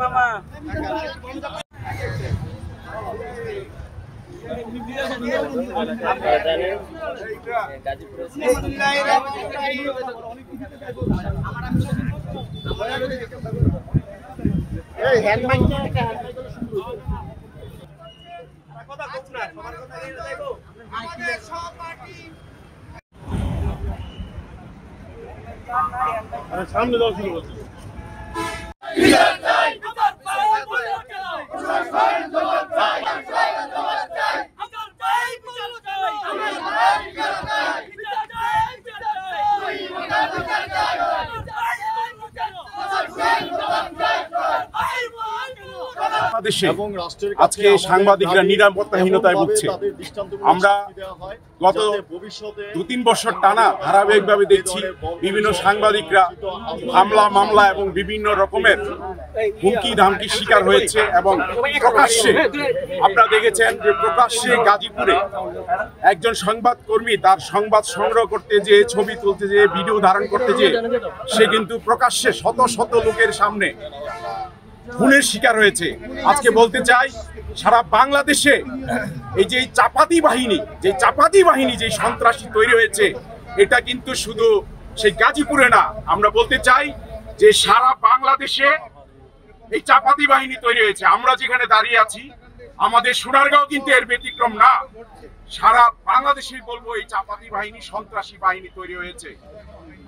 মামা সামনে যাওয়া শুরু করছি। আজকে সাংবাদিকরা নিরাপত্তাহীনতায় ভুগছে। আমরা গত 2-3 বছর টানা ধারাবাহিকভাবে দেখছি বিভিন্ন সাংবাদিকরা হামলা মামলা এবং বিভিন্ন রকমের হুমকি ধামকির শিকার হয়েছে এবং প্রকাশ্যে আপনারা দেখেছেন যে প্রকাশ্যে গাজীপুরে একজন সংবাদকর্মী তার সংবাদ সংগ্রহ করতে যেয়ে ছবি তুলতে যেয়ে ভিডিও ধারণ করতে যেয়ে সে কিন্তু প্রকাশ্যে শত শত লোকের সামনে খুনের শিকার হয়েছে। আজকে বলতে চাই সারা বাংলাদেশে এই যে চাপাতি বাহিনী যে সন্ত্রাসী তৈরি হয়েছে এটা কিন্তু শুধু সেই গাজীপুরে না, আমরা বলতে চাই যে সারা বাংলাদেশে এই চাপাতি বাহিনী তৈরি হয়েছে। আমরা যেখানে দাঁড়িয়ে আছি আমাদের সোনারগাঁও কিন্তু এর ব্যতিক্রম না। সারা বাংলাদেশে বলবো এই চাপাতি বাহিনী সন্ত্রাসী বাহিনী তৈরি হয়েছে।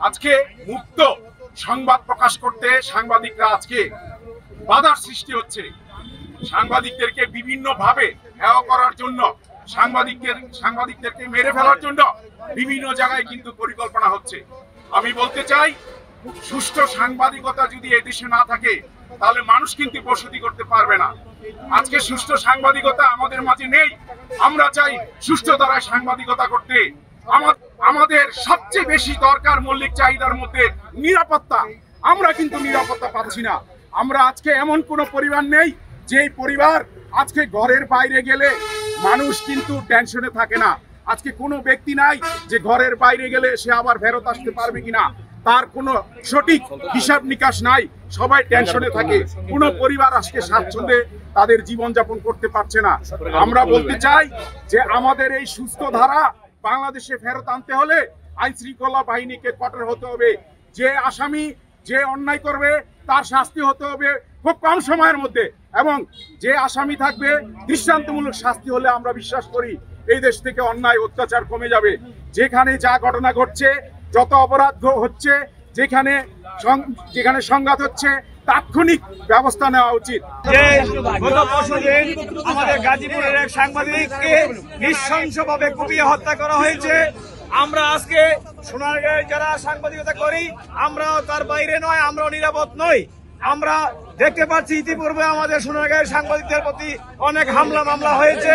আজকে মুক্ত সংবাদ প্রকাশ করতে সাংবাদিকরা আজকে বাধার সৃষ্টি হচ্ছে। সাংবাদিকদেরকে বিভিন্ন ভাবে হেয় করার জন্য, সাংবাদিকদেরকে মেরে ফেলার জন্য বিভিন্ন জায়গায় কিন্তু পরিকল্পনা হচ্ছে। আমি বলতে চাই সুষ্ঠু সাংবাদিকতা যদি এদেশে না থাকে তাহলে মানুষ কিন্তু বসতি করতে পারবে না। আজকে সুষ্ঠু সাংবাদিকতা আমাদের মাঝে নেই। আমরা চাই সুষ্ঠু ধারায় সাংবাদিকতা করতে। আমাদের সবচেয়ে বেশি দরকার মৌলিক চাহিদার মধ্যে নিরাপত্তা। আমরা কিন্তু নিরাপত্তা পাচ্ছি না। আমরা আজকে এমন কোন পরিবার নেই যেই পরিবার আজকে ঘরের বাইরে গেলে মানুষ কিন্তু টেনশনে থাকে না। আজকে কোনো ব্যক্তি নাই যে ঘরের বাইরে গেলে সে আবার ফেরত আসতে পারবে কিনা তার কোনো সঠিক হিসাব নিকাশ নাই। সবাই টেনশনে থাকে। কোনো পরিবার আজকে স্বাচ্ছন্দ্যে তাদের জীবনযাপন করতে পারছে না। আমরা বলতে চাই যে আমাদের এই সুস্থ ধারা বাংলাদেশে ফেরত আনতে হলে আইন শৃঙ্খলা বাহিনীকে কঠোর হতে হবে। যে আসামি যে অন্যায় করবে তার শাস্তি হতে হবে খুব কম সময়ের মধ্যে, এবং যে আসামি থাকবে দৃষ্টান্তমূলক শাস্তি হলে আমরা বিশ্বাস করি এই দেশ থেকে অন্যায় অত্যাচার কমে যাবে। যেখানে যা ঘটনা ঘটছে, যত অপরাধ হচ্ছে, যেখানে সংঘাত হচ্ছে তাৎক্ষণিক ব্যবস্থা নেওয়া উচিত। গত পরশুদিন আমাদের গাজীপুরের এক সাংবাদিককে নৃশংসভাবে কুপিয়ে হত্যা করা হয়েছে। আমরা আজকে সোনারগাঁয়ে যারা সাংবাদিকতা করি আমরাও তার বাইরে নয়, আমরাও নিরাপদ নই। আমরা দেখতে পাচ্ছি ইতিপূর্বে আমাদের সোনারগাঁয়ের সাংবাদিকদের প্রতি অনেক হামলা মামলা হয়েছে।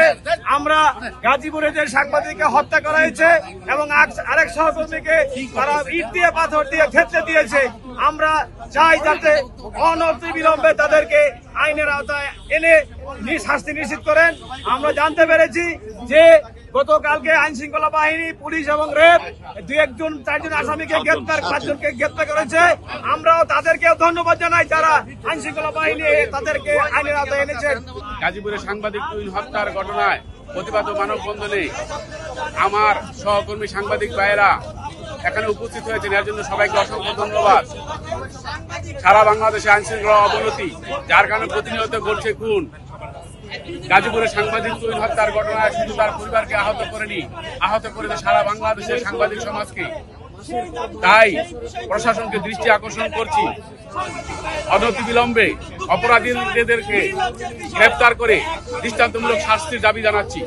আমরা গাজীপুরে যে সাংবাদিককে হত্যা করা হয়েছে এবং আরেক সহকর্মীকে তারা ইট দিয়ে পাথর দিয়ে থেতলে দিয়েছে। আমরা চাই যাতে অনতিবিলম্বে তাদেরকে আইনের আওতায় এনে শাস্তি নিশ্চিত করেন। আমরা জানতে পেরেছি যে গতকালকে আইন শৃঙ্খলা বাহিনী, পুলিশ এবং র্যাব 4জন আসামিকে গ্রেপ্তার, 5জনকে গ্রেপ্তার করেছে। আমরাও তাদেরকেও ধন্যবাদ জানাই যারা আইন শৃঙ্খলা বাহিনী তাদেরকে আইনের আওতায় এনেছেন। গাজীপুরের সাংবাদিক হত্যার ঘটনায় প্রতিবাদ ও মানববন্ধনে আমার সহকর্মী সাংবাদিক ভাইয়েরা এখানে উপস্থিত হয়েছেন, এর জন্য সবাইকে অসংখ্য ধন্যবাদ। সারা বাংলাদেশে আইন শৃঙ্খলা অবনতি, যার কারণে প্রতিনিয়ত ঘটছে খুন। গাজীপুরের সাংবাদিক তুহিন হত্যার ঘটনায় শুধু তার পরিবারকে আহত করেনি, আহত করেছে সারা বাংলাদেশের সাংবাদিক সমাজকে। তাই প্রশাসনকে দৃষ্টি আকর্ষণ করছি, অনতিবিলম্বে অপরাধীদেরকে গ্রেপ্তার করে দৃষ্টান্তমূলক শাস্তির দাবি জানাচ্ছি।